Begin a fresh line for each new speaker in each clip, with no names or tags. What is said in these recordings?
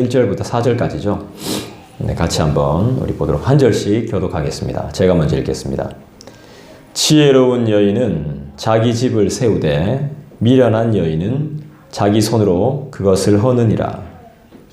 1절부터 4절까지죠. 네, 같이 한번 우리 보도록 한 절씩 교독하겠습니다. 제가 먼저 읽겠습니다. 지혜로운 여인은 자기 집을 세우되 미련한 여인은 자기 손으로 그것을 허느니라.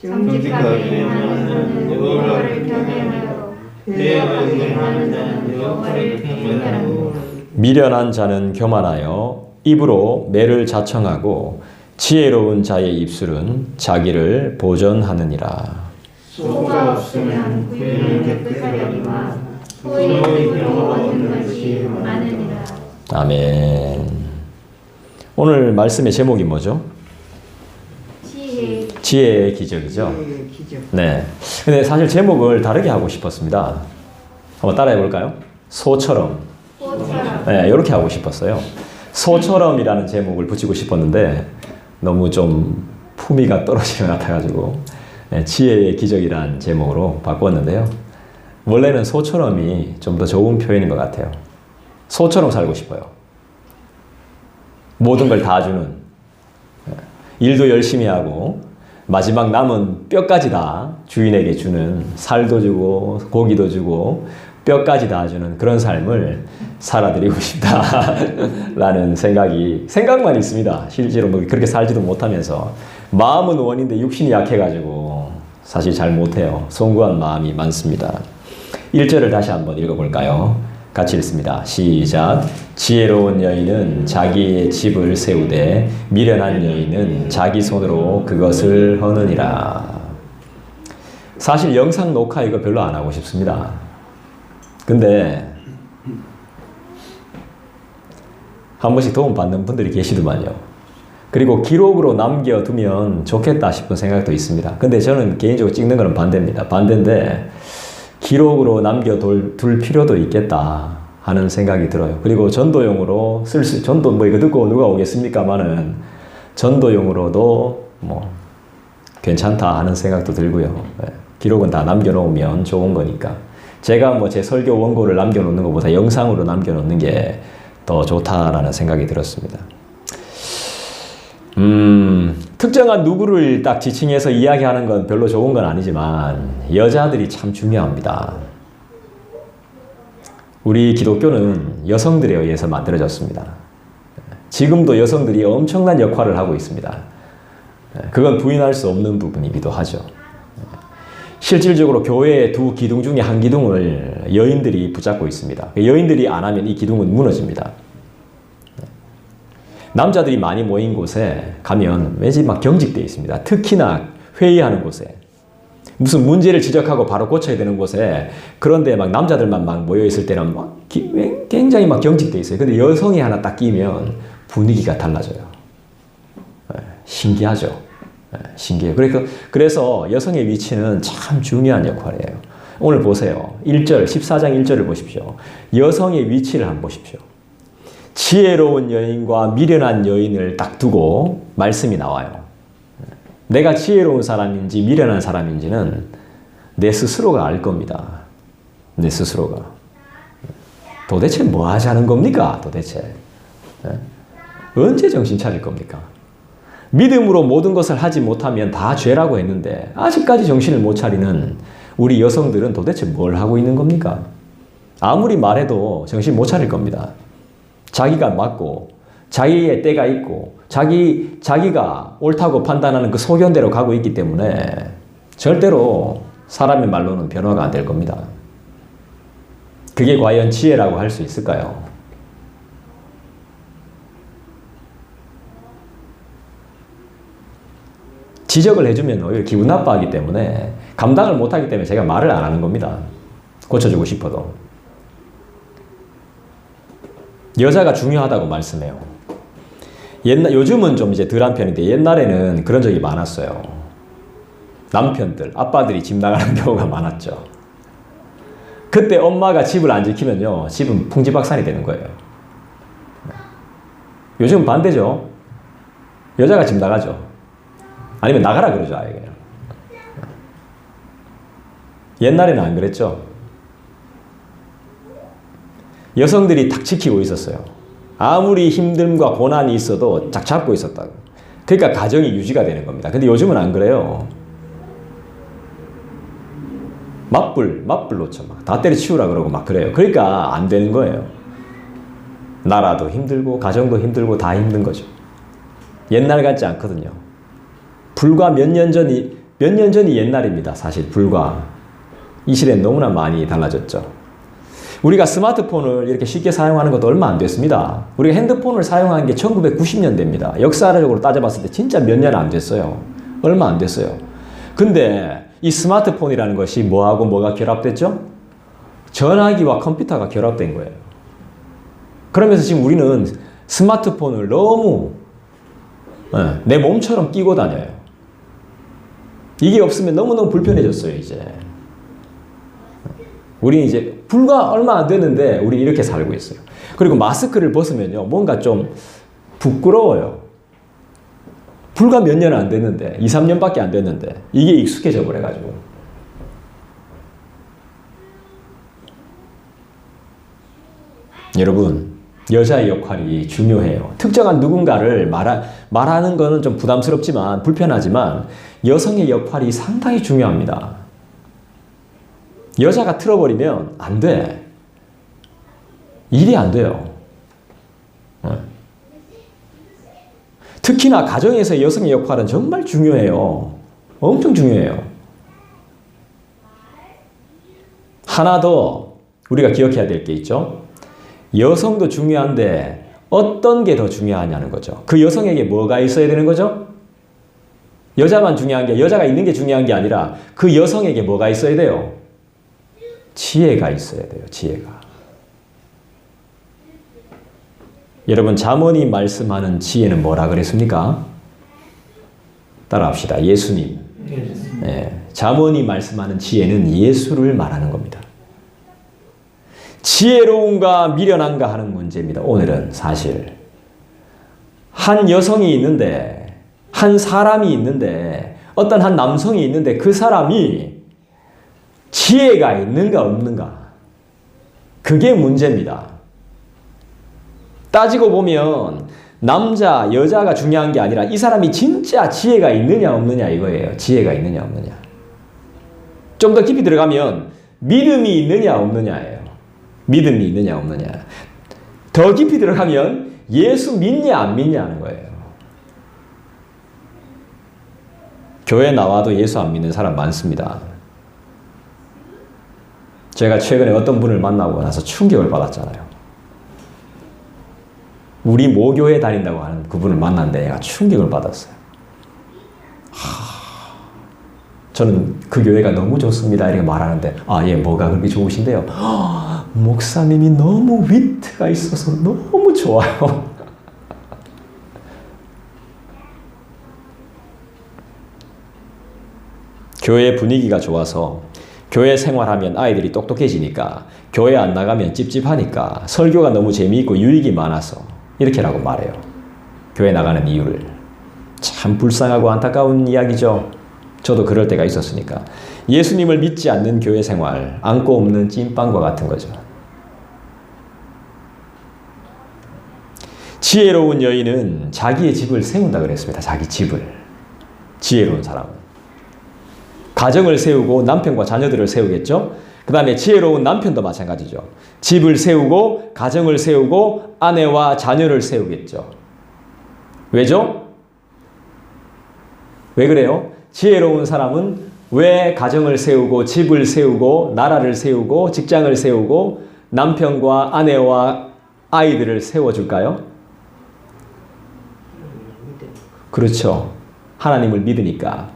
정직하게 행하는 자는 여호와를 경외하여 회개하게 행하는 자는 여호와를 경외하고
미련한 자는 교만하여 입으로 매를 자청하고 지혜로운 자의 입술은 자기를 보전하느니라.
소가 없으면 구유는 깨끗하리와 소의 입으로 얻는 것이 많으니라.
아멘. 오늘 말씀의 제목이 뭐죠? 지혜의 기적이죠. 네. 근데 사실 제목을 다르게 하고 싶었습니다. 한번 따라해 볼까요? 소처럼. 네, 이렇게 하고 싶었어요. 소처럼이라는 제목을 붙이고 싶었는데 너무 좀 품위가 떨어지는 것 같아가지고 지혜의 기적이라는 제목으로 바꿨는데요. 원래는 소처럼이 좀 더 좋은 표현인 것 같아요. 소처럼 살고 싶어요. 모든 걸 다 주는, 일도 열심히 하고 마지막 남은 뼈까지 다 주인에게 주는, 살도 주고 고기도 주고 뼈까지 다 주는 그런 삶을 살아드리고 싶다라는 생각만 있습니다. 실제로 뭐 그렇게 살지도 못하면서 마음은 원인데 육신이 약해가지고 사실 잘 못해요. 송구한 마음이 많습니다. 1절을 다시 한번 읽어볼까요? 같이 읽습니다. 시작. 지혜로운 여인은 자기의 집을 세우되 미련한 여인은 자기 손으로 그것을 허느니라. 사실 영상 녹화 이거 별로 안 하고 싶습니다. 근데 한 번씩 도움 받는 분들이 계시더만요. 그리고 기록으로 남겨두면 좋겠다 싶은 생각도 있습니다. 근데 저는 개인적으로 찍는 거는 반대입니다. 반대인데 기록으로 남겨둘 필요도 있겠다 하는 생각이 들어요. 그리고 전도용으로 전도 뭐 이거 듣고 누가 오겠습니까마는 전도용으로도 뭐 괜찮다 하는 생각도 들고요. 기록은 다 남겨놓으면 좋은 거니까. 제가 뭐 제 설교 원고를 남겨놓는 것보다 영상으로 남겨놓는 게 더 좋다라는 생각이 들었습니다. 특정한 누구를 딱 지칭해서 이야기하는 건 별로 좋은 건 아니지만 여자들이 참 중요합니다. 우리 기독교는 여성들에 의해서 만들어졌습니다. 지금도 여성들이 엄청난 역할을 하고 있습니다. 그건 부인할 수 없는 부분이기도 하죠. 실질적으로 교회의 두 기둥 중에 한 기둥을 여인들이 붙잡고 있습니다. 여인들이 안 하면 이 기둥은 무너집니다. 남자들이 많이 모인 곳에 가면 왠지 막 경직되어 있습니다. 특히나 회의하는 곳에. 무슨 문제를 지적하고 바로 고쳐야 되는 곳에 그런데 막 남자들만 막 모여있을 때는 막 굉장히 막 경직되어 있어요. 근데 여성이 하나 딱 끼면 분위기가 달라져요. 신기하죠. 신기해요. 그래서 여성의 위치는 참 중요한 역할이에요. 오늘 보세요. 1절, 14장 1절을 보십시오. 여성의 위치를 한번 보십시오. 지혜로운 여인과 미련한 여인을 딱 두고 말씀이 나와요. 내가 지혜로운 사람인지 미련한 사람인지는 내 스스로가 알 겁니다. 내 스스로가. 도대체 뭐 하자는 겁니까? 도대체. 언제 정신 차릴 겁니까? 믿음으로 모든 것을 하지 못하면 다 죄라고 했는데 아직까지 정신을 못 차리는 우리 여성들은 도대체 뭘 하고 있는 겁니까? 아무리 말해도 정신 못 차릴 겁니다. 자기가 맞고 자기의 때가 있고 자기가 옳다고 판단하는 그 소견대로 가고 있기 때문에 절대로 사람의 말로는 변화가 안 될 겁니다. 그게 과연 지혜라고 할 수 있을까요? 지적을 해주면 오히려 기분 나빠하기 때문에 감당을 못하기 때문에 제가 말을 안 하는 겁니다. 고쳐주고 싶어도. 여자가 중요하다고 말씀해요. 요즘은 좀 이제 덜한 편인데 옛날에는 그런 적이 많았어요. 남편들, 아빠들이 집 나가는 경우가 많았죠. 그때 엄마가 집을 안 지키면요, 집은 풍지박산이 되는 거예요. 요즘은 반대죠. 여자가 집 나가죠. 아니면 나가라 그러죠, 아예 그냥. 옛날에는 안 그랬죠. 여성들이 딱 지키고 있었어요. 아무리 힘듦과 고난이 있어도 딱 잡고 있었다고. 그러니까 가정이 유지가 되는 겁니다. 근데 요즘은 안 그래요. 맞불 놓쳐 막 다 때려치우라 그러고 막 그래요. 그러니까 안 되는 거예요. 나라도 힘들고 가정도 힘들고 다 힘든 거죠. 옛날 같지 않거든요. 불과 몇 년 전이 옛날입니다. 사실 불과 이 시대는 너무나 많이 달라졌죠. 우리가 스마트폰을 이렇게 쉽게 사용하는 것도 얼마 안 됐습니다. 우리가 핸드폰을 사용한 게 1990년대입니다. 역사적으로 따져봤을 때 진짜 몇 년 안 됐어요. 얼마 안 됐어요. 근데 이 스마트폰이라는 것이 뭐하고 뭐가 결합됐죠? 전화기와 컴퓨터가 결합된 거예요. 그러면서 지금 우리는 스마트폰을 너무 내 몸처럼 끼고 다녀요. 이게 없으면 너무너무 불편해졌어요, 이제. 우리는 이제 불과 얼마 안 됐는데 우리 이렇게 살고 있어요. 그리고 마스크를 벗으면요, 뭔가 좀 부끄러워요. 불과 몇 년 안 됐는데, 2, 3년밖에 안 됐는데, 이게 익숙해져 버려가지고. 여러분, 여자의 역할이 중요해요. 특정한 누군가를 말하는 거는 좀 부담스럽지만, 불편하지만, 여성의 역할이 상당히 중요합니다. 여자가 틀어버리면 안 돼. 일이 안 돼요. 특히나 가정에서 여성의 역할은 정말 중요해요. 엄청 중요해요. 하나 더 우리가 기억해야 될 게 있죠. 여성도 중요한데 어떤 게 더 중요하냐는 거죠. 그 여성에게 뭐가 있어야 되는 거죠? 여자만 중요한 게, 여자가 있는 게 중요한 게 아니라 그 여성에게 뭐가 있어야 돼요? 지혜가 있어야 돼요. 지혜가. 여러분, 잠언이 말씀하는 지혜는 뭐라 그랬습니까? 따라합시다. 예수님. 네, 잠언이 말씀하는 지혜는 예수를 말하는 겁니다. 지혜로운가 미련한가 하는 문제입니다. 오늘은 사실 한 여성이 있는데, 한 사람이 있는데, 어떤 한 남성이 있는데 그 사람이 지혜가 있는가 없는가, 그게 문제입니다. 따지고 보면 남자, 여자가 중요한 게 아니라 이 사람이 진짜 지혜가 있느냐 없느냐 이거예요. 지혜가 있느냐 없느냐. 좀 더 깊이 들어가면 믿음이 있느냐 없느냐예요. 믿음이 있느냐 없느냐. 더 깊이 들어가면 예수 믿냐 안 믿냐 하는 거예요. 교회 나와도 예수 안 믿는 사람 많습니다. 제가 최근에 어떤 분을 만나고 나서 충격을 받았잖아요. 우리 모교에 다닌다고 하는 그분을 만났는데 내가 충격을 받았어요. 저는 그 교회가 너무 좋습니다 이렇게 말하는데, 아, 예, 뭐가 그렇게 좋으신데요? 목사님이 너무 위트가 있어서 너무 좋아요. 교회 분위기가 좋아서, 교회 생활하면 아이들이 똑똑해지니까, 교회 안 나가면 찝찝하니까, 설교가 너무 재미있고 유익이 많아서 이렇게라고 말해요. 교회 나가는 이유를. 참 불쌍하고 안타까운 이야기죠. 저도 그럴 때가 있었으니까. 예수님을 믿지 않는 교회 생활, 안고 없는 찐빵과 같은 거죠. 지혜로운 여인은 자기의 집을 세운다 그랬습니다. 자기 집을. 지혜로운 사람은. 가정을 세우고 남편과 자녀들을 세우겠죠. 그 다음에 지혜로운 남편도 마찬가지죠. 집을 세우고 가정을 세우고 아내와 자녀를 세우겠죠. 왜죠? 왜 그래요? 지혜로운 사람은 왜 가정을 세우고 집을 세우고 나라를 세우고 직장을 세우고 남편과 아내와 아이들을 세워줄까요? 그렇죠. 하나님을 믿으니까.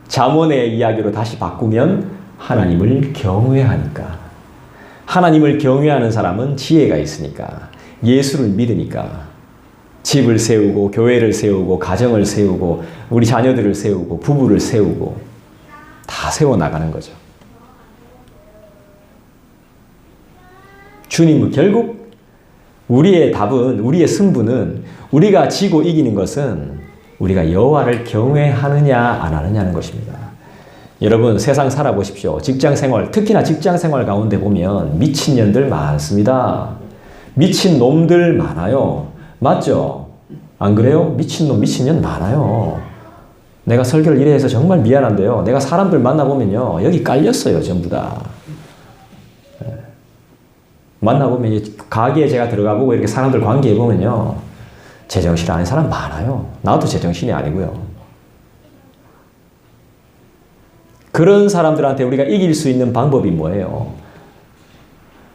잠언의 이야기로 다시 바꾸면 하나님을 경외하니까. 하나님을 경외하는 사람은 지혜가 있으니까. 예수를 믿으니까. 집을 세우고 교회를 세우고 가정을 세우고 우리 자녀들을 세우고 부부를 세우고 다 세워나가는 거죠. 주님은 결국 우리의 답은, 우리의 승부는, 우리가 지고 이기는 것은 우리가 여호와를 경외하느냐 안 하느냐는 것입니다. 여러분, 세상 살아보십시오. 직장생활, 특히나 직장생활 가운데 보면 미친년들 많습니다. 미친 놈들 많아요. 맞죠? 안 그래요? 미친놈, 미친년 많아요. 내가 설교를 이래 해서 정말 미안한데요. 내가 사람들 만나보면요. 여기 깔렸어요. 전부 다. 만나보면 가게에 제가 들어가보고 이렇게 사람들 관계해보면요. 제정신 아닌 사람 많아요. 나도 제정신이 아니고요. 그런 사람들한테 우리가 이길 수 있는 방법이 뭐예요?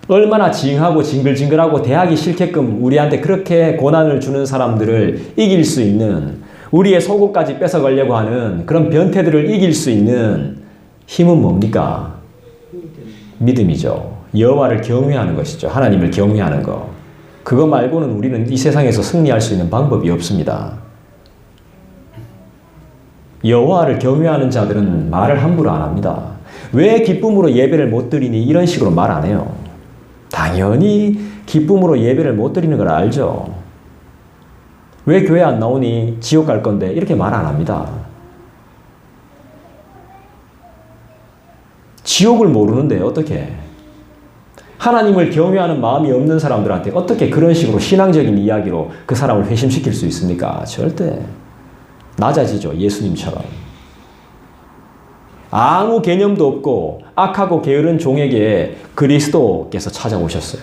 얼마나 징하고 징글징글하고 대하기 싫게끔 우리한테 그렇게 고난을 주는 사람들을 이길 수 있는, 우리의 속옷까지 뺏어가려고 하는 그런 변태들을 이길 수 있는 힘은 뭡니까? 믿음이죠. 여호와를 경외하는 것이죠. 하나님을 경외하는 것. 그거 말고는 우리는 이 세상에서 승리할 수 있는 방법이 없습니다. 여호와를 경외하는 자들은 말을 함부로 안 합니다. 왜 기쁨으로 예배를 못 드리니? 이런 식으로 말 안 해요. 당연히 기쁨으로 예배를 못 드리는 걸 알죠. 왜 교회 안 나오니? 지옥 갈 건데. 이렇게 말 안 합니다. 지옥을 모르는데 어떻게? 하나님을 경외하는 마음이 없는 사람들한테 어떻게 그런 식으로 신앙적인 이야기로 그 사람을 회심시킬 수 있습니까? 절대. 낮아지죠. 예수님처럼. 아무 개념도 없고 악하고 게으른 종에게 그리스도께서 찾아오셨어요.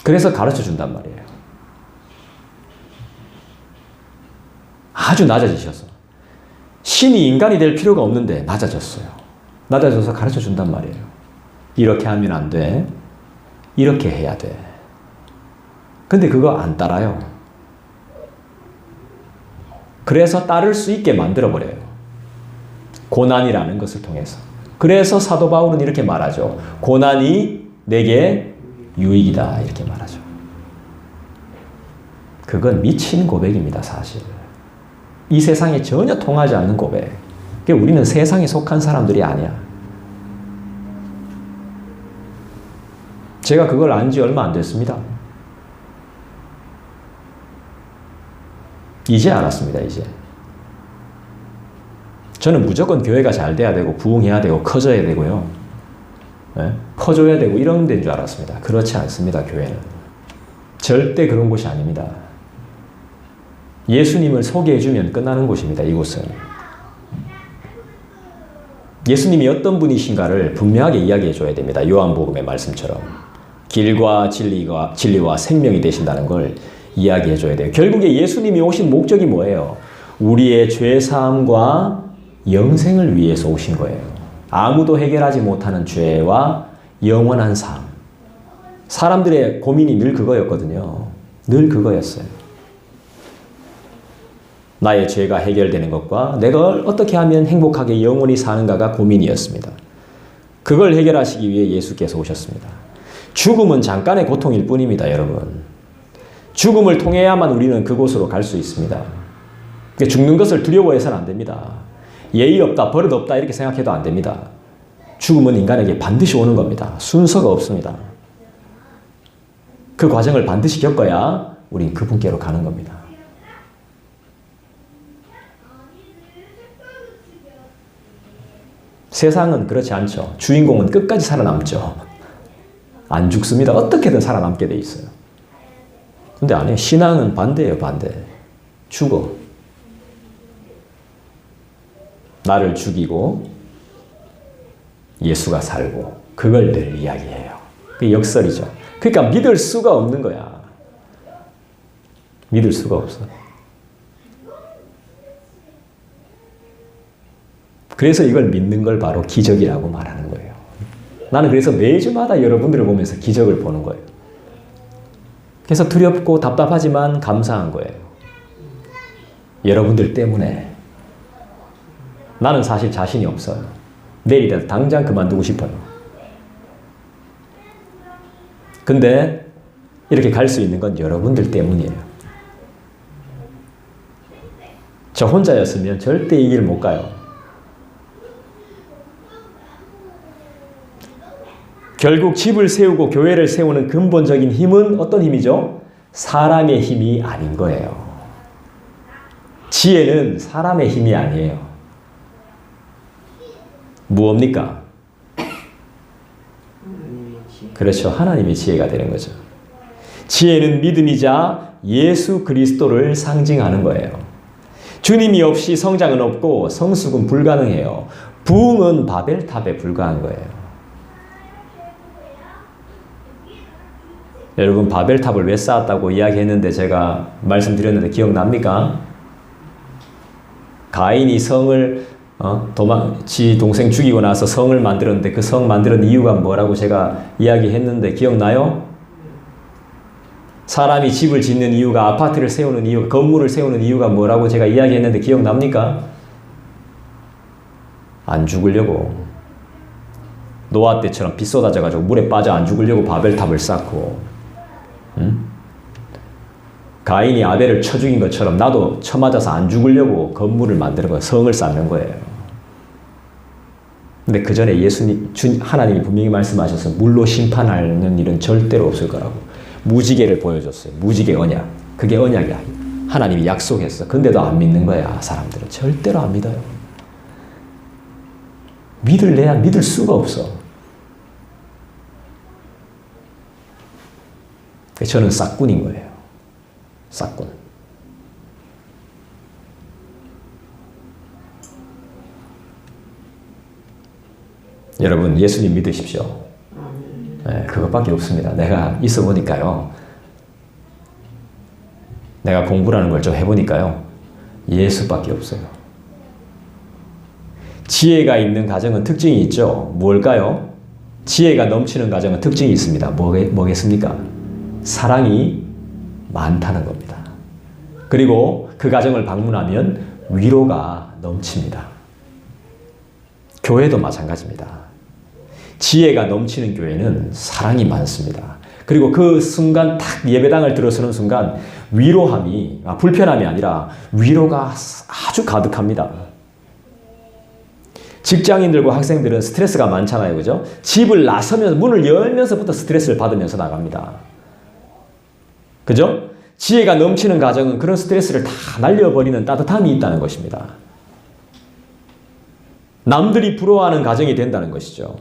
그래서 가르쳐 준단 말이에요. 아주 낮아지셔서. 신이 인간이 될 필요가 없는데 낮아졌어요. 낮아져서 가르쳐 준단 말이에요. 이렇게 하면 안 돼. 이렇게 해야 돼. 근데 그거 안 따라요. 그래서 따를 수 있게 만들어버려요. 고난이라는 것을 통해서. 그래서 사도 바울은 이렇게 말하죠. 고난이 내게 유익이다. 이렇게 말하죠. 그건 미친 고백입니다. 사실. 이 세상에 전혀 통하지 않는 고백. 그러니까 우리는 세상에 속한 사람들이 아니야. 제가 그걸 안 지 얼마 안 됐습니다. 이제 알았습니다. 이제. 저는 무조건 교회가 잘 돼야 되고 부흥해야 되고 커져야 되고요. 네? 커져야 되고 이런 데인 줄 알았습니다. 그렇지 않습니다. 교회는. 절대 그런 곳이 아닙니다. 예수님을 소개해주면 끝나는 곳입니다. 이곳은. 예수님이 어떤 분이신가를 분명하게 이야기해줘야 됩니다. 요한복음의 말씀처럼. 길과 진리와 생명이 되신다는 걸 이야기해줘야 돼요. 결국에 예수님이 오신 목적이 뭐예요? 우리의 죄사함과 영생을 위해서 오신 거예요. 아무도 해결하지 못하는 죄와 영원한 삶. 사람들의 고민이 늘 그거였거든요. 늘 그거였어요. 나의 죄가 해결되는 것과 내가 어떻게 하면 행복하게 영원히 사는가가 고민이었습니다. 그걸 해결하시기 위해 예수께서 오셨습니다. 죽음은 잠깐의 고통일 뿐입니다, 여러분. 죽음을 통해야만 우리는 그곳으로 갈 수 있습니다. 죽는 것을 두려워해서는 안 됩니다. 예의 없다, 버릇 없다 이렇게 생각해도 안 됩니다. 죽음은 인간에게 반드시 오는 겁니다. 순서가 없습니다. 그 과정을 반드시 겪어야 우린 그분께로 가는 겁니다. 세상은 그렇지 않죠. 주인공은 끝까지 살아남죠. 안 죽습니다. 어떻게든 살아남게 돼 있어요. 근데 아니에요. 신앙은 반대예요. 반대. 죽어. 나를 죽이고 예수가 살고 그걸 늘 이야기해요. 그게 역설이죠. 그러니까 믿을 수가 없는 거야. 믿을 수가 없어. 그래서 이걸 믿는 걸 바로 기적이라고 말하는 거예요. 나는 그래서 매주마다 여러분들을 보면서 기적을 보는 거예요. 그래서 두렵고 답답하지만 감사한 거예요. 여러분들 때문에. 나는 사실 자신이 없어요. 내일이라도 당장 그만두고 싶어요. 근데 이렇게 갈 수 있는 건 여러분들 때문이에요. 저 혼자였으면 절대 이 길 못 가요. 결국 집을 세우고 교회를 세우는 근본적인 힘은 어떤 힘이죠? 사람의 힘이 아닌 거예요. 지혜는 사람의 힘이 아니에요. 무엇입니까? 그렇죠. 하나님의 지혜가 되는 거죠. 지혜는 믿음이자 예수 그리스도를 상징하는 거예요. 주님이 없이 성장은 없고 성숙은 불가능해요. 부흥은 바벨탑에 불과한 거예요. 여러분, 바벨탑을 왜 쌓았다고 이야기했는데 제가 말씀드렸는데 기억납니까? 가인이 성을 지 동생 죽이고 나서 성을 만들었는데 그 성 만드는 이유가 뭐라고 제가 이야기했는데 기억나요? 사람이 집을 짓는 이유가, 아파트를 세우는 이유, 건물을 세우는 이유가 뭐라고 제가 이야기했는데 기억납니까? 안 죽으려고. 노아 때처럼 비 쏟아져가지고 물에 빠져 안 죽으려고 바벨탑을 쌓고, 가인이 아벨을 쳐 죽인 것처럼 나도 쳐맞아서 안 죽으려고 건물을 만드는 거예요. 성을 쌓는 거예요. 근데 그 전에 하나님이 분명히 말씀하셔서 물로 심판하는 일은 절대로 없을 거라고. 무지개를 보여줬어요. 무지개 언약. 그게 언약이야. 하나님이 약속했어. 근데도 안 믿는 거야. 사람들은 절대로 안 믿어요. 믿을래야 믿을 수가 없어. 저는 싹군인 거예요. 싹군. 여러분, 예수님 믿으십시오. 네, 그것밖에 없습니다. 내가 있어 보니까요. 내가 공부라는 걸 좀 해보니까요. 예수밖에 없어요. 지혜가 있는 가정은 특징이 있죠. 뭘까요? 지혜가 넘치는 가정은 특징이 있습니다. 뭐겠습니까? 사랑이 많다는 겁니다. 그리고 그 가정을 방문하면 위로가 넘칩니다. 교회도 마찬가지입니다. 지혜가 넘치는 교회는 사랑이 많습니다. 그리고 그 순간 딱 예배당을 들어서는 순간 위로함이, 불편함이 아니라 위로가 아주 가득합니다. 직장인들과 학생들은 스트레스가 많잖아요. 그죠? 집을 나서면서, 문을 열면서부터 스트레스를 받으면서 나갑니다. 그죠? 지혜가 넘치는 가정은 그런 스트레스를 다 날려버리는 따뜻함이 있다는 것입니다. 남들이 부러워하는 가정이 된다는 것이죠.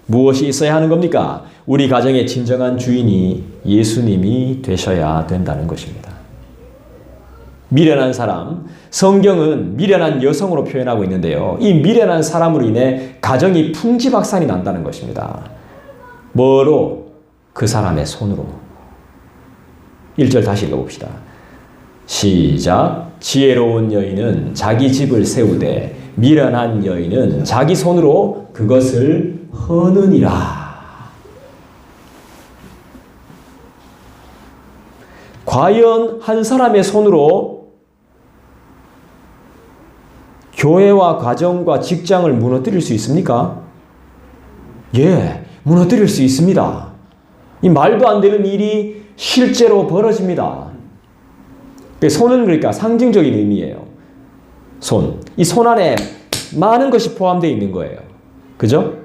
무엇이 있어야 하는 겁니까? 우리 가정의 진정한 주인이 예수님이 되셔야 된다는 것입니다. 미련한 사람, 성경은 미련한 여성으로 표현하고 있는데요. 이 미련한 사람으로 인해 가정이 풍지박산이 난다는 것입니다. 뭐로? 그 사람의 손으로. 1절 다시 읽어봅시다. 시작. 지혜로운 여인은 자기 집을 세우되 미련한 여인은 자기 손으로 그것을 허느니라. 과연 한 사람의 손으로 교회와 가정과 직장을 무너뜨릴 수 있습니까? 예, 무너뜨릴 수 있습니다. 이 말도 안 되는 일이 실제로 벌어집니다. 손은 그러니까 상징적인 의미예요. 손. 이 손 안에 많은 것이 포함되어 있는 거예요. 그죠?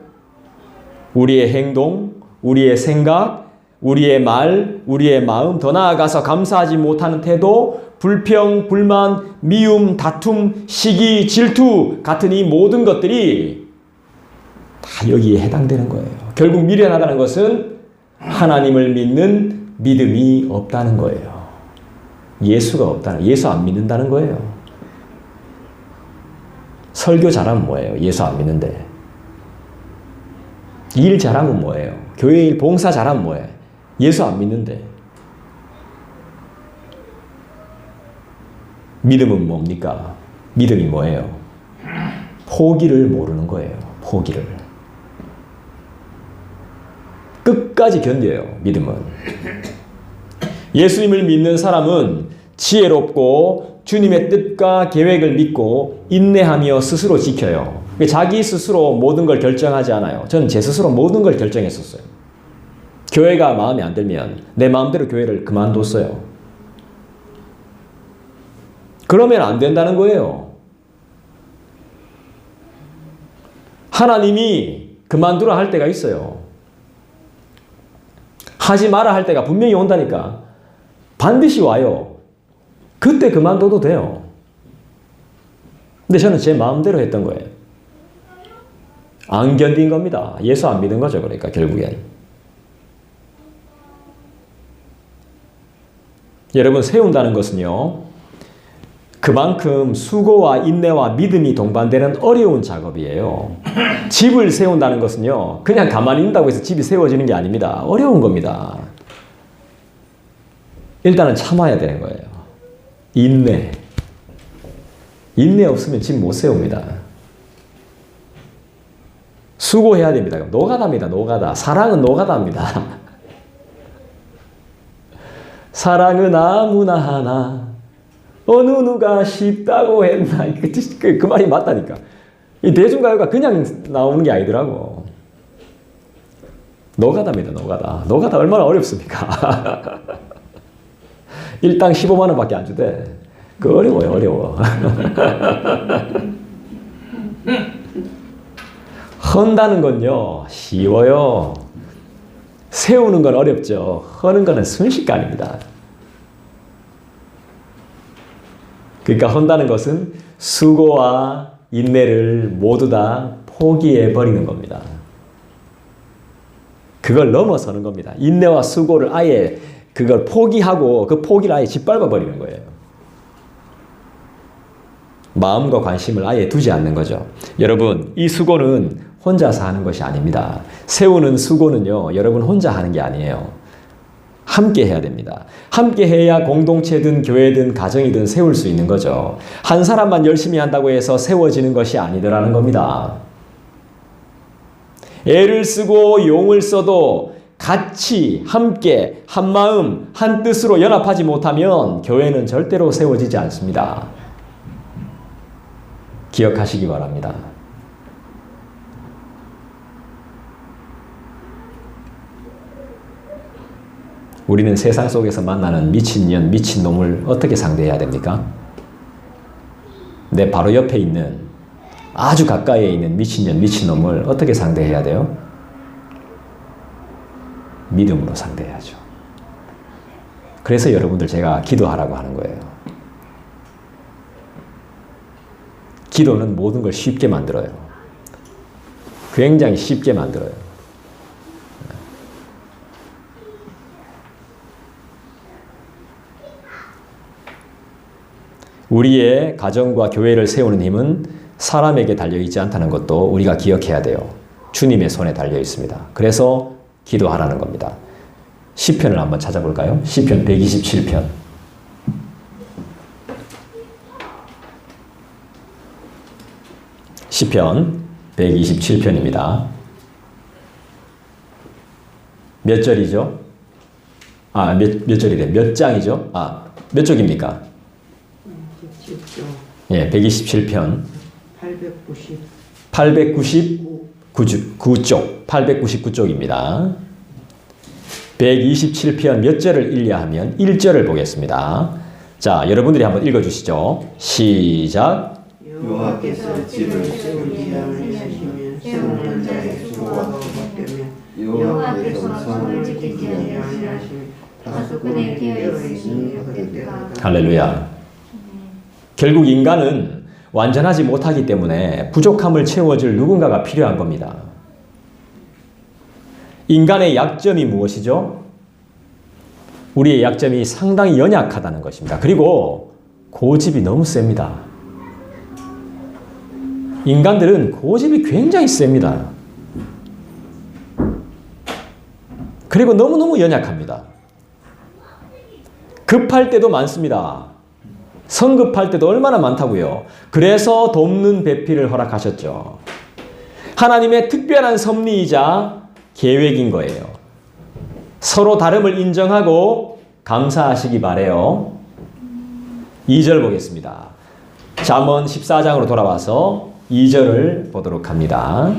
우리의 행동, 우리의 생각, 우리의 말, 우리의 마음, 더 나아가서 감사하지 못하는 태도, 불평, 불만, 미움, 다툼, 시기, 질투 같은 이 모든 것들이 다 여기에 해당되는 거예요. 결국 미련하다는 것은 하나님을 믿는 믿음이 없다는 거예요. 예수가 없다는, 예수 안 믿는다는 거예요. 설교 잘하면 뭐예요? 예수 안 믿는데. 일 잘하면 뭐예요? 교회 일 봉사 잘하면 뭐예요? 예수 안 믿는데. 믿음은 뭡니까? 믿음이 뭐예요? 포기를 모르는 거예요. 포기를. 끝까지 견뎌요. 믿음은. 예수님을 믿는 사람은 지혜롭고 주님의 뜻과 계획을 믿고 인내하며 스스로 지켜요. 자기 스스로 모든 걸 결정하지 않아요. 저는 제 스스로 모든 걸 결정했었어요. 교회가 마음에 안 들면 내 마음대로 교회를 그만뒀어요. 그러면 안 된다는 거예요. 하나님이 그만두라 할 때가 있어요. 하지 마라 할 때가 분명히 온다니까. 반드시 와요. 그때 그만둬도 돼요. 근데 저는 제 마음대로 했던 거예요. 안 견딘 겁니다. 예수 안 믿은 거죠. 그러니까 결국엔. 여러분, 세운다는 것은요, 그만큼 수고와 인내와 믿음이 동반되는 어려운 작업이에요. 집을 세운다는 것은요, 그냥 가만히 있다고 해서 집이 세워지는 게 아닙니다. 어려운 겁니다. 일단은 참아야 되는 거예요. 인내. 인내 없으면 집 못 세웁니다. 수고해야 됩니다. 노가다입니다. 노가다. 사랑은 노가다입니다. 사랑은 아무나 하나 어느 누가 쉽다고 했나. 그 말이 맞다니까. 이 대중가요가 그냥 나오는 게 아니더라고. 노가다입니다. 노가다. 노가다 얼마나 어렵습니까? 일당 15만 원밖에 안 주대. 그 어려워요. 어려워. 헌다는 건요, 쉬워요. 세우는 건 어렵죠. 허는 거는 순식간입니다. 그러니까 헌다는 것은 수고와 인내를 모두 다 포기해버리는 겁니다. 그걸 넘어서는 겁니다. 인내와 수고를 아예 그걸 포기하고 그 포기를 아예 짓밟아버리는 거예요. 마음과 관심을 아예 두지 않는 거죠. 여러분, 이 수고는 혼자서 하는 것이 아닙니다. 세우는 수고는요, 여러분 혼자 하는 게 아니에요. 함께 해야 됩니다. 함께 해야 공동체든 교회든 가정이든 세울 수 있는 거죠. 한 사람만 열심히 한다고 해서 세워지는 것이 아니더라는 겁니다. 애를 쓰고 용을 써도 같이 함께 한 마음 한 뜻으로 연합하지 못하면 교회는 절대로 세워지지 않습니다. 기억하시기 바랍니다. 우리는 세상 속에서 만나는 미친년, 미친놈을 어떻게 상대해야 됩니까? 내 바로 옆에 있는 아주 가까이에 있는 미친년, 미친놈을 어떻게 상대해야 돼요? 믿음으로 상대해야죠. 그래서 여러분들 제가 기도하라고 하는 거예요. 기도는 모든 걸 쉽게 만들어요. 굉장히 쉽게 만들어요. 우리의 가정과 교회를 세우는 힘은 사람에게 달려있지 않다는 것도 우리가 기억해야 돼요. 주님의 손에 달려 있습니다. 그래서 기도하라는 겁니다. 시편을 한번 찾아볼까요? 시편 127편. 시편 127편입니다. 몇 절이죠? 몇 절이래? 몇 장이죠? 몇 쪽입니까? 예, 127편. 899쪽. 899쪽입니다. 127편 몇 절을 읽려 하면 1절을 보겠습니다. 자, 여러분들이 한번 읽어주시죠. 시작.
여호와께서 집을 세우기 하시면 세우는 자의 수고가 더럽다면 여호와께서 성을 지키지 아니하시면 다소근에 깨어 있으니 그랬다.
할렐루야. 결국 인간은 완전하지 못하기 때문에 부족함을 채워줄 누군가가 필요한 겁니다. 인간의 약점이 무엇이죠? 우리의 약점이 상당히 연약하다는 것입니다. 그리고 고집이 너무 셉니다. 인간들은 고집이 굉장히 셉니다. 그리고 너무너무 연약합니다. 급할 때도 많습니다. 성급할 때도 얼마나 많다고요. 그래서 돕는 배필을 허락하셨죠. 하나님의 특별한 섭리이자 계획인 거예요. 서로 다름을 인정하고 감사하시기 바래요. 2절 보겠습니다. 잠언 14장으로 돌아와서 2절을 보도록 합니다.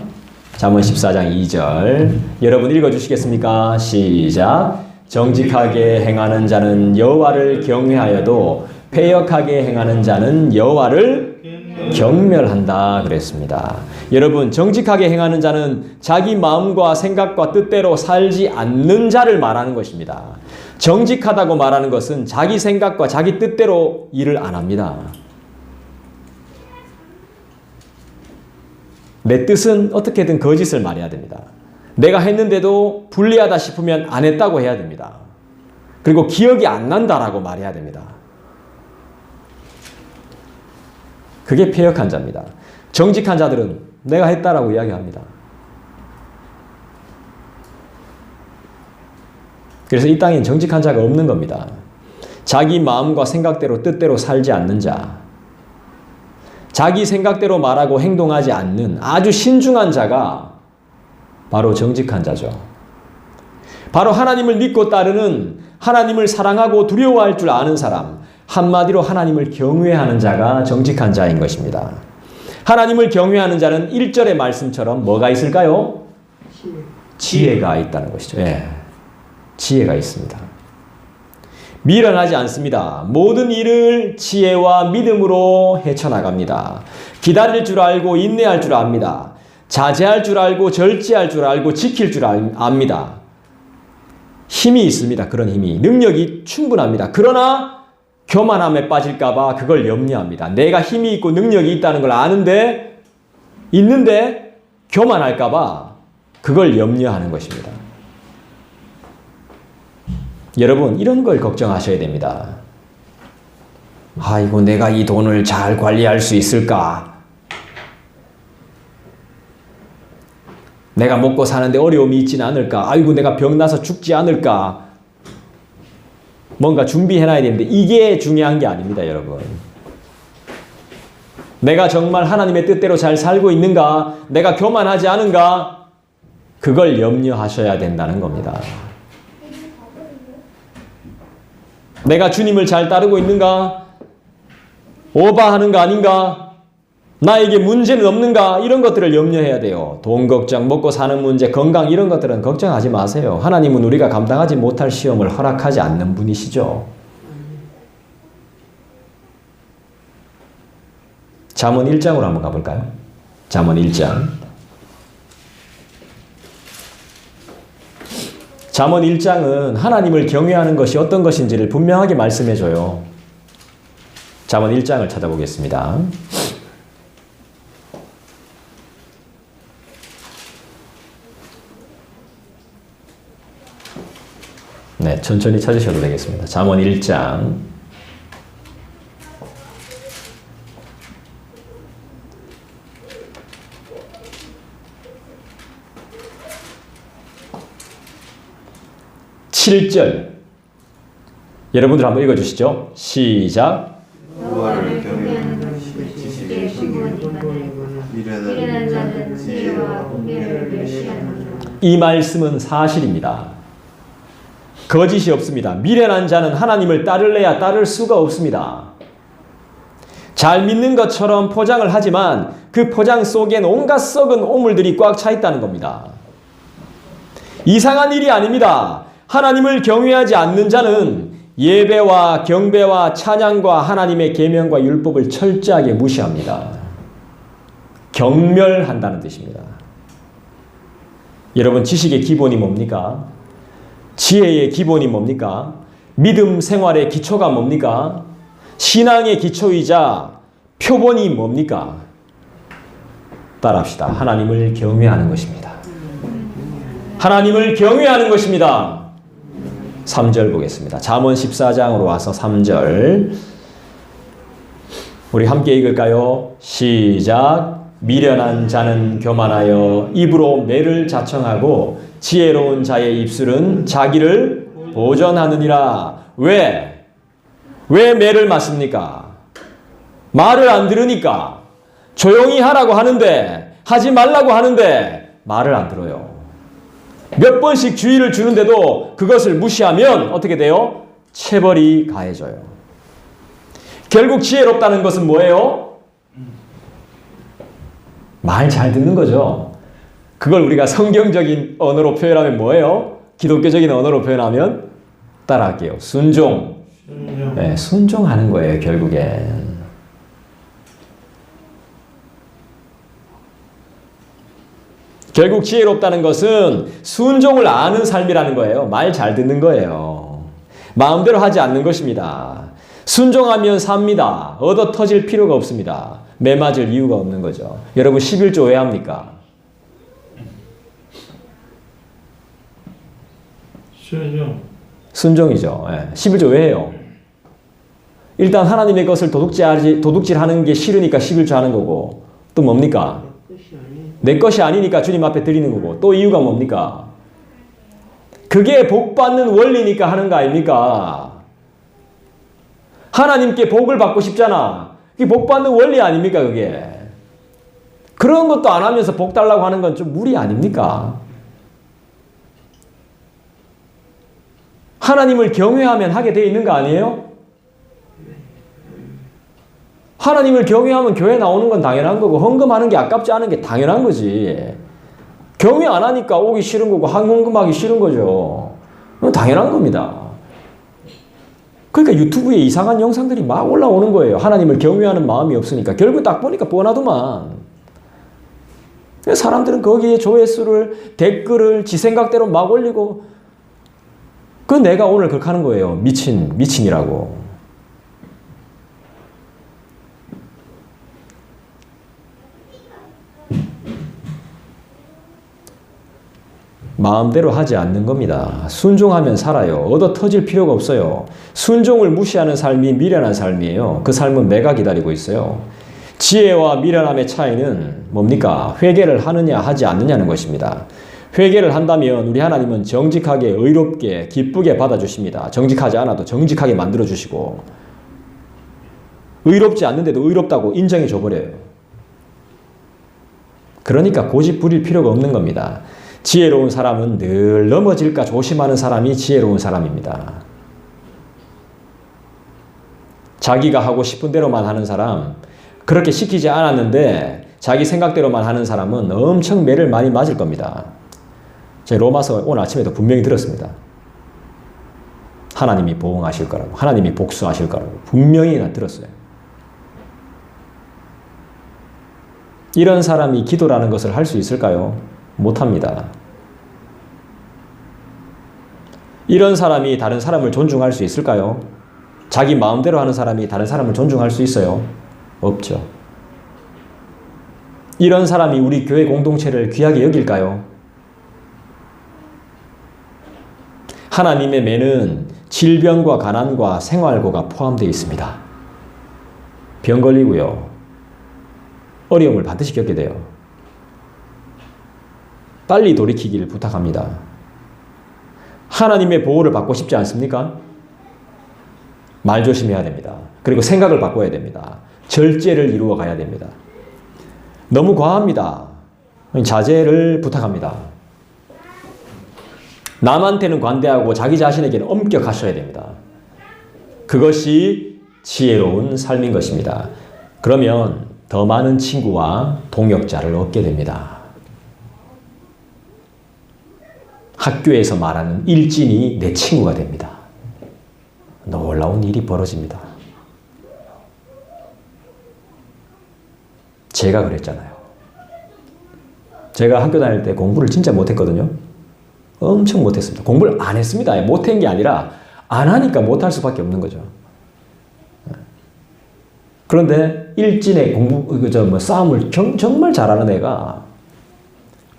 잠언 14장 2절. 여러분 읽어주시겠습니까? 시작. 정직하게 행하는 자는 여호와를 경외하여도 패역하게 행하는 자는 여호와를 경멸한다 그랬습니다. 여러분, 정직하게 행하는 자는 자기 마음과 생각과 뜻대로 살지 않는 자를 말하는 것입니다. 정직하다고 말하는 것은 자기 생각과 자기 뜻대로 일을 안 합니다. 내 뜻은 어떻게든 거짓을 말해야 됩니다. 내가 했는데도 불리하다 싶으면 안 했다고 해야 됩니다. 그리고 기억이 안 난다라고 말해야 됩니다. 그게 패역한 자입니다. 정직한 자들은 내가 했다라고 이야기합니다. 그래서 이 땅엔 정직한 자가 없는 겁니다. 자기 마음과 생각대로 뜻대로 살지 않는 자, 자기 생각대로 말하고 행동하지 않는 아주 신중한 자가 바로 정직한 자죠. 바로 하나님을 믿고 따르는, 하나님을 사랑하고 두려워할 줄 아는 사람, 한마디로 하나님을 경외하는 자가 정직한 자인 것입니다. 하나님을 경외하는 자는 1절의 말씀처럼 뭐가 있을까요? 지혜가 있다는 것이죠. 예. 지혜가 있습니다. 미련하지 않습니다. 모든 일을 지혜와 믿음으로 헤쳐나갑니다. 기다릴 줄 알고 인내할 줄 압니다. 자제할 줄 알고 절제할 줄 알고 지킬 줄 압니다. 힘이 있습니다. 그런 힘이. 능력이 충분합니다. 그러나 교만함에 빠질까봐 그걸 염려합니다. 내가 힘이 있고 능력이 있다는 걸 아는데, 있는데 교만할까봐 그걸 염려하는 것입니다. 여러분, 이런 걸 걱정하셔야 됩니다. 아이고, 내가 이 돈을 잘 관리할 수 있을까? 내가 먹고 사는데 어려움이 있지는 않을까? 아이고, 내가 병나서 죽지 않을까? 뭔가 준비해놔야 되는데 이게 중요한 게 아닙니다, 여러분. 내가 정말 하나님의 뜻대로 잘 살고 있는가? 내가 교만하지 않은가? 그걸 염려하셔야 된다는 겁니다. 내가 주님을 잘 따르고 있는가? 오바하는 거 아닌가? 나에게 문제는 없는가? 이런 것들을 염려해야 돼요. 돈 걱정, 먹고 사는 문제, 건강 이런 것들은 걱정하지 마세요. 하나님은 우리가 감당하지 못할 시험을 허락하지 않는 분이시죠. 잠언 1장으로 한번 가볼까요? 잠언 1장. 잠언 1장은 하나님을 경외하는 것이 어떤 것인지를 분명하게 말씀해줘요. 잠언 1장을 찾아보겠습니다. 네, 천천히 찾으셔도 되겠습니다. 잠언 1장. (7절) 여러분들 한번 읽어주시죠. 시작.
여호와를 경외하는 것이 지식의 근본이거늘 미련한 자는 지혜와 공의를 멸시하느니라.
이 말씀은 사실입니다. 거짓이 없습니다. 미련한 자는 하나님을 따를래야 따를 수가 없습니다. 잘 믿는 것처럼 포장을 하지만 그 포장 속엔 온갖 썩은 오물들이 꽉 차 있다는 겁니다. 이상한 일이 아닙니다. 하나님을 경외하지 않는 자는 예배와 경배와 찬양과 하나님의 계명과 율법을 철저하게 무시합니다. 경멸한다는 뜻입니다. 여러분, 지식의 기본이 뭡니까? 지혜의 기본이 뭡니까? 믿음 생활의 기초가 뭡니까? 신앙의 기초이자 표본이 뭡니까? 따라합시다. 하나님을 경외하는 것입니다. 하나님을 경외하는 것입니다. 3절 보겠습니다. 잠언 14장으로 와서 3절 우리 함께 읽을까요? 시작. 미련한 자는 교만하여 입으로 매를 자청하고 지혜로운 자의 입술은 자기를 보전하느니라. 왜 매를 맞습니까? 말을 안 들으니까. 조용히 하라고 하는데, 하지 말라고 하는데 말을 안 들어요. 몇 번씩 주의를 주는데도 그것을 무시하면 어떻게 돼요? 체벌이 가해져요. 결국 지혜롭다는 것은 뭐예요? 말 잘 듣는 거죠. 그걸 우리가 성경적인 언어로 표현하면 뭐예요? 기독교적인 언어로 표현하면 따라할게요. 순종. 네, 순종하는 거예요, 결국엔. 결국 지혜롭다는 것은 순종을 아는 삶이라는 거예요. 말 잘 듣는 거예요. 마음대로 하지 않는 것입니다. 순종하면 삽니다. 얻어 터질 필요가 없습니다. 매맞을 이유가 없는 거죠. 여러분, 11조 왜 합니까?
순종.
순종이죠. 네. 11조 왜 해요? 일단 하나님의 것을 도둑질하는 게 싫으니까 11조 하는 거고, 또 뭡니까? 내 것이 아니니까 주님 앞에 드리는 거고, 또 이유가 뭡니까? 그게 복받는 원리니까 하는 거 아닙니까? 하나님께 복을 받고 싶잖아. 그게 복받는 원리 아닙니까, 그게? 그런 것도 안 하면서 복 달라고 하는 건 좀 무리 아닙니까? 하나님을 경외하면 하게 돼 있는 거 아니에요? 하나님을 경외하면 교회 나오는 건 당연한 거고, 헌금하는 게 아깝지 않은 게 당연한 거지. 경외 안 하니까 오기 싫은 거고, 헌금하기 싫은 거죠. 그건 당연한 겁니다. 그러니까 유튜브에 이상한 영상들이 막 올라오는 거예요. 하나님을 경외하는 마음이 없으니까. 결국 딱 보니까 뻔하더만. 사람들은 거기에 조회수를, 댓글을 지 생각대로 막 올리고, 그 내가 오늘 그렇게 하는 거예요. 미친이라고. 마음대로 하지 않는 겁니다. 순종하면 살아요. 얻어 터질 필요가 없어요. 순종을 무시하는 삶이 미련한 삶이에요. 그 삶은 매가 기다리고 있어요. 지혜와 미련함의 차이는 뭡니까? 회개를 하느냐 하지 않느냐는 것입니다. 회개를 한다면 우리 하나님은 정직하게 의롭게 기쁘게 받아주십니다. 정직하지 않아도 정직하게 만들어주시고, 의롭지 않는데도 의롭다고 인정해 줘버려요. 그러니까 고집 부릴 필요가 없는 겁니다. 지혜로운 사람은 늘 넘어질까 조심하는 사람이 지혜로운 사람입니다. 자기가 하고 싶은 대로만 하는 사람, 그렇게 시키지 않았는데 자기 생각대로만 하는 사람은 엄청 매를 많이 맞을 겁니다. 제가 로마서 오늘 아침에도 분명히 들었습니다. 하나님이 보응하실 거라고, 하나님이 복수하실 거라고 분명히 들었어요. 이런 사람이 기도라는 것을 할 수 있을까요? 못합니다. 이런 사람이 다른 사람을 존중할 수 있을까요? 자기 마음대로 하는 사람이 다른 사람을 존중할 수 있어요? 없죠. 이런 사람이 우리 교회 공동체를 귀하게 여길까요? 하나님의 매는 질병과 가난과 생활고가 포함되어 있습니다. 병 걸리고요. 어려움을 반드시 겪게 돼요. 빨리 돌이키기를 부탁합니다. 하나님의 보호를 받고 싶지 않습니까? 말 조심해야 됩니다. 그리고 생각을 바꿔야 됩니다. 절제를 이루어 가야 됩니다. 너무 과합니다. 자제를 부탁합니다. 남한테는 관대하고 자기 자신에게는 엄격하셔야 됩니다. 그것이 지혜로운 삶인 것입니다. 그러면 더 많은 친구와 동역자를 얻게 됩니다. 학교에서 말하는 일진이 내 친구가 됩니다. 놀라운 일이 벌어집니다. 제가 그랬잖아요. 제가 학교 다닐 때 공부를 진짜 못했거든요. 엄청 못했습니다. 공부를 안 했습니다. 못한 게 아니라 안 하니까 못할 수밖에 없는 거죠. 그런데 일진의 싸움을 정말 잘하는 애가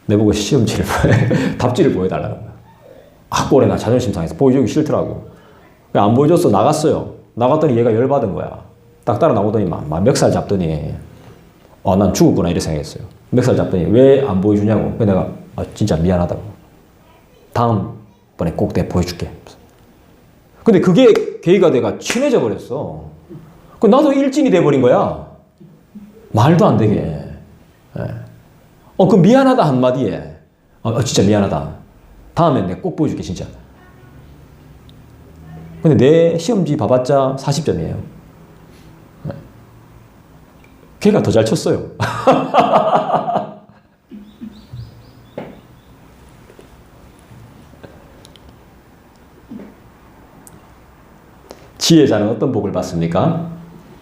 내보고 시험지를 답지를 보여달라는 거야. 학벌에 나 자존심 상해서 보여주기 싫더라고. 안 보여줬어. 나갔어요. 나갔더니 얘가 열받은 거야. 딱 따라 나오더니 막 멱살 잡더니 난 죽었구나 이렇게 생각했어요. 멱살 잡더니 왜 안 보여주냐고. 그래서 내가 진짜 미안하다고. 다음번에 꼭 내가 보여줄게. 근데 그게 계기가 내가 친해져 버렸어. 나도 일진이 돼버린 거야. 말도 안 되게. 그 미안하다 한마디에 진짜 미안하다. 다음엔 내가 꼭 보여줄게 진짜. 근데 내 시험지 봐봤자 40점이에요. 걔가 더 잘 쳤어요. 지혜자는 어떤 복을 받습니까?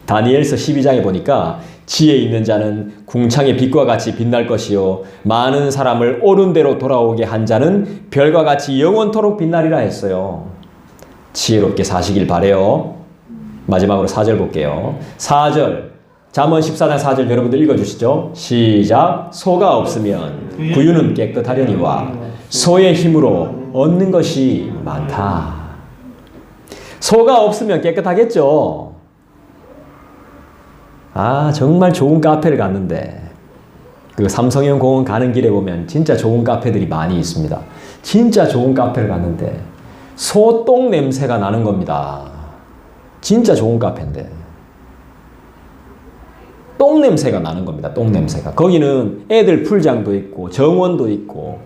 다니엘서 12장에 보니까 지혜 있는 자는 궁창의 빛과 같이 빛날 것이요 많은 사람을 옳은 대로 돌아오게 한 자는 별과 같이 영원토록 빛나리라 했어요. 지혜롭게 사시길 바래요. 마지막으로 4절 볼게요. 4절 잠언 14장 4절 여러분들 읽어주시죠. 시작. 소가 없으면 구유는 깨끗하려니와 소의 힘으로 얻는 것이 많다. 소가 없으면 깨끗하겠죠. 아, 정말 좋은 카페를 갔는데 그 삼성형 공원 가는 길에 보면 진짜 좋은 카페들이 많이 있습니다. 진짜 좋은 카페를 갔는데 소똥 냄새가 나는 겁니다. 진짜 좋은 카페인데 똥 냄새가 나는 겁니다. 똥 냄새가. 거기는 애들 풀장도 있고 정원도 있고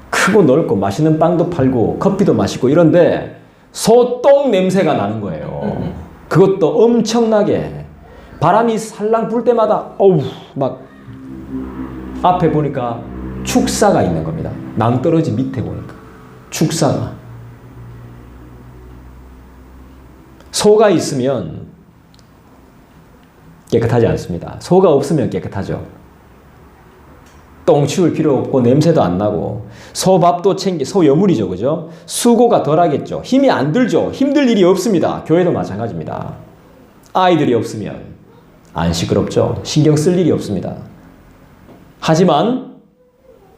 크고 넓고 맛있는 빵도 팔고 커피도 맛있고 이런데 소똥 냄새가 나는 거예요. 그것도 엄청나게 바람이 살랑 불 때마다 어우 막 앞에 보니까 축사가 있는 겁니다. 낭떠러지 밑에 보니까 축사가. 소가 있으면 깨끗하지 않습니다. 소가 없으면 깨끗하죠. 똥 치울 필요 없고 냄새도 안 나고 소 밥도 소 여물이죠. 그죠? 수고가 덜하겠죠. 힘이 안 들죠. 힘들 일이 없습니다. 교회도 마찬가지입니다. 아이들이 없으면 안 시끄럽죠. 신경 쓸 일이 없습니다. 하지만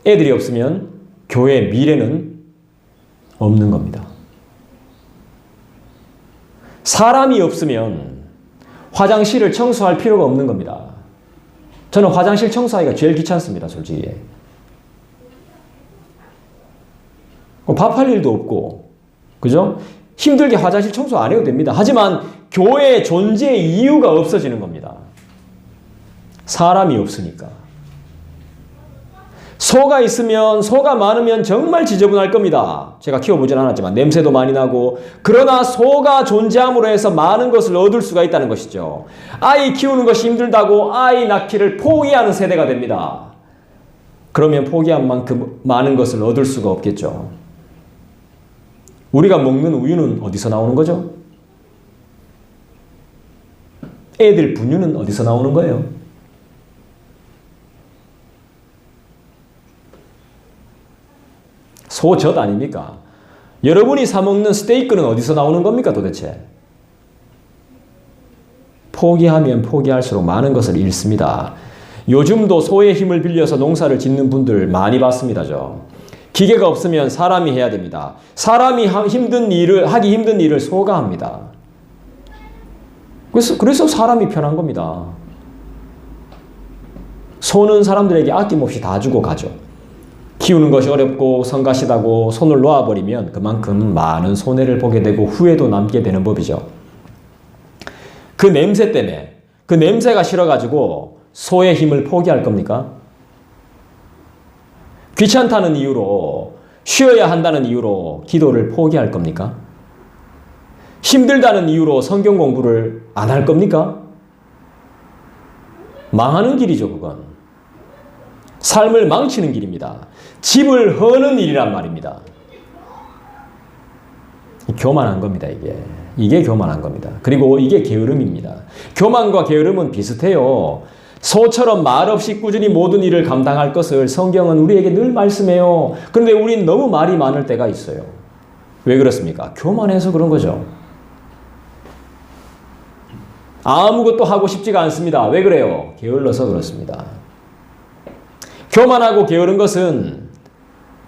애들이 없으면 교회의 미래는 없는 겁니다. 사람이 없으면 화장실을 청소할 필요가 없는 겁니다. 저는 화장실 청소하기가 제일 귀찮습니다. 솔직히. 밥할 일도 없고 그죠? 힘들게 화장실 청소 안 해도 됩니다. 하지만 교회의 존재의 이유가 없어지는 겁니다. 사람이 없으니까. 소가 있으면, 소가 많으면 정말 지저분할 겁니다. 제가 키워보진 않았지만 냄새도 많이 나고. 그러나 소가 존재함으로 해서 많은 것을 얻을 수가 있다는 것이죠. 아이 키우는 것이 힘들다고 아이 낳기를 포기하는 세대가 됩니다. 그러면 포기한 만큼 많은 것을 얻을 수가 없겠죠. 우리가 먹는 우유는 어디서 나오는 거죠? 애들 분유는 어디서 나오는 거예요? 소젖 아닙니까? 여러분이 사 먹는 스테이크는 어디서 나오는 겁니까 도대체? 포기하면 포기할수록 많은 것을 잃습니다. 요즘도 소의 힘을 빌려서 농사를 짓는 분들 많이 봤습니다. 기계가 없으면 사람이 해야 됩니다. 사람이 하기 힘든 일을 소가 합니다. 그래서 사람이 편한 겁니다. 소는 사람들에게 아낌없이 다 주고 가죠. 키우는 것이 어렵고 성가시다고 손을 놓아버리면 그만큼 많은 손해를 보게 되고 후회도 남게 되는 법이죠. 그 냄새 때문에, 그 냄새가 싫어가지고 소의 힘을 포기할 겁니까? 귀찮다는 이유로, 쉬어야 한다는 이유로 기도를 포기할 겁니까? 힘들다는 이유로 성경 공부를 안 할 겁니까? 망하는 길이죠, 그건. 삶을 망치는 길입니다. 집을 허는 일이란 말입니다. 교만한 겁니다, 이게. 이게 교만한 겁니다. 그리고 이게 게으름입니다. 교만과 게으름은 비슷해요. 소처럼 말없이 꾸준히 모든 일을 감당할 것을 성경은 우리에게 늘 말씀해요. 그런데 우린 너무 말이 많을 때가 있어요. 왜 그렇습니까? 교만해서 그런 거죠. 아무것도 하고 싶지가 않습니다. 왜 그래요? 게을러서 그렇습니다. 교만하고 게으른 것은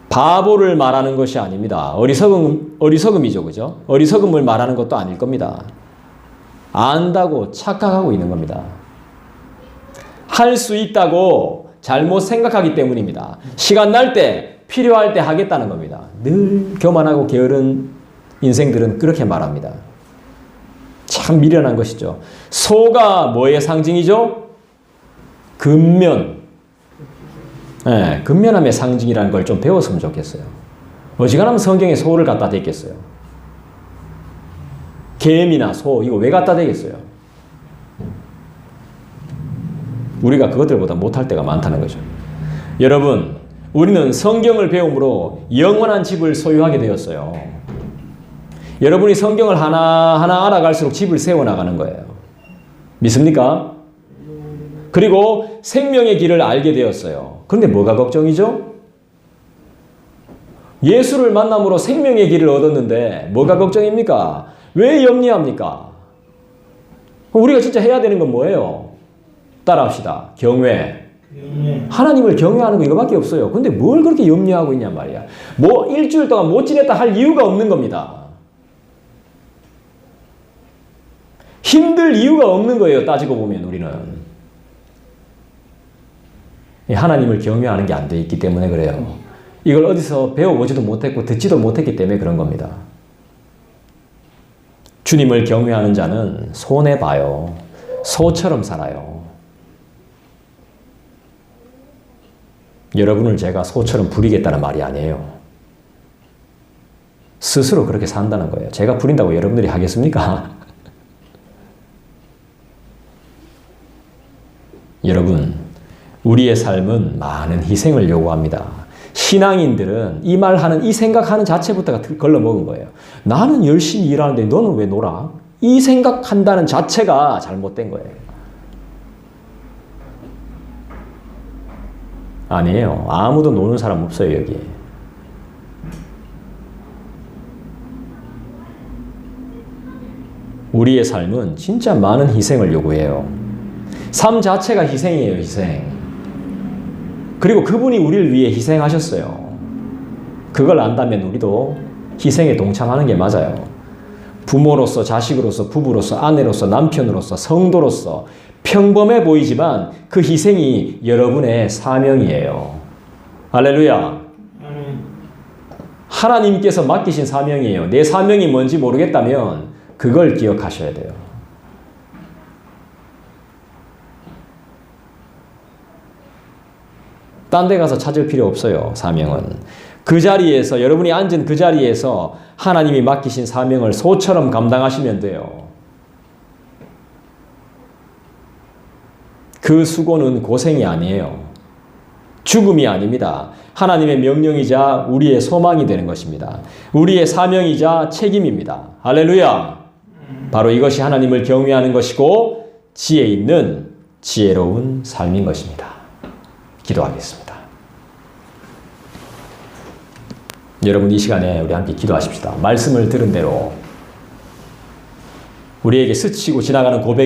바보를 말하는 것이 아닙니다. 어리석음이죠. 그죠? 어리석음을 말하는 것도 아닐 겁니다. 안다고 착각하고 있는 겁니다. 할 수 있다고 잘못 생각하기 때문입니다. 시간 날 때, 필요할 때 하겠다는 겁니다. 늘 교만하고 게으른 인생들은 그렇게 말합니다. 참 미련한 것이죠. 소가 뭐의 상징이죠? 근면. 네, 근면함의 상징이라는 걸 좀 배웠으면 좋겠어요. 어지간하면 성경에 소를 갖다 대겠어요. 개미나 소 이거 왜 갖다 대겠어요? 우리가 그것들보다 못할 때가 많다는 거죠. 여러분, 우리는 성경을 배움으로 영원한 집을 소유하게 되었어요. 여러분이 성경을 하나하나 알아갈수록 집을 세워나가는 거예요. 믿습니까? 그리고 생명의 길을 알게 되었어요. 그런데 뭐가 걱정이죠? 예수를 만남으로 생명의 길을 얻었는데 뭐가 걱정입니까? 왜 염려합니까? 우리가 진짜 해야 되는 건 뭐예요? 따라합시다. 경외. 하나님을 경외하는 거 이거밖에 없어요. 근데 뭘 그렇게 염려하고 있냔 말이야. 뭐 일주일 동안 못 지냈다 할 이유가 없는 겁니다. 힘들 이유가 없는 거예요. 따지고 보면 우리는. 하나님을 경외하는 게 안 돼 있기 때문에 그래요. 이걸 어디서 배워보지도 못했고 듣지도 못했기 때문에 그런 겁니다. 주님을 경외하는 자는 손해봐요. 소처럼 살아요. 여러분을 제가 소처럼 부리겠다는 말이 아니에요. 스스로 그렇게 산다는 거예요. 제가 부린다고 여러분들이 하겠습니까? 여러분, 우리의 삶은 많은 희생을 요구합니다. 신앙인들은 이 말하는, 이 생각하는 자체부터가 걸러먹은 거예요. 나는 열심히 일하는데 너는 왜 놀아? 이 생각한다는 자체가 잘못된 거예요. 아니에요. 아무도 노는 사람 없어요, 여기. 우리의 삶은 진짜 많은 희생을 요구해요. 삶 자체가 희생이에요, 희생. 그리고 그분이 우리를 위해 희생하셨어요. 그걸 안다면 우리도 희생에 동참하는 게 맞아요. 부모로서, 자식으로서, 부부로서, 아내로서, 남편으로서, 성도로서 평범해 보이지만 그 희생이 여러분의 사명이에요. 할렐루야. 하나님께서 맡기신 사명이에요. 내 사명이 뭔지 모르겠다면 그걸 기억하셔야 돼요. 딴 데 가서 찾을 필요 없어요. 사명은. 그 자리에서, 여러분이 앉은 그 자리에서 하나님이 맡기신 사명을 소처럼 감당하시면 돼요. 그 수고는 고생이 아니에요. 죽음이 아닙니다. 하나님의 명령이자 우리의 소망이 되는 것입니다. 우리의 사명이자 책임입니다. 할렐루야! 바로 이것이 하나님을 경외하는 것이고 지혜 있는 지혜로운 삶인 것입니다. 기도하겠습니다. 여러분, 이 시간에 우리 함께 기도하십시다. 말씀을 들은 대로 우리에게 스치고 지나가는 고백이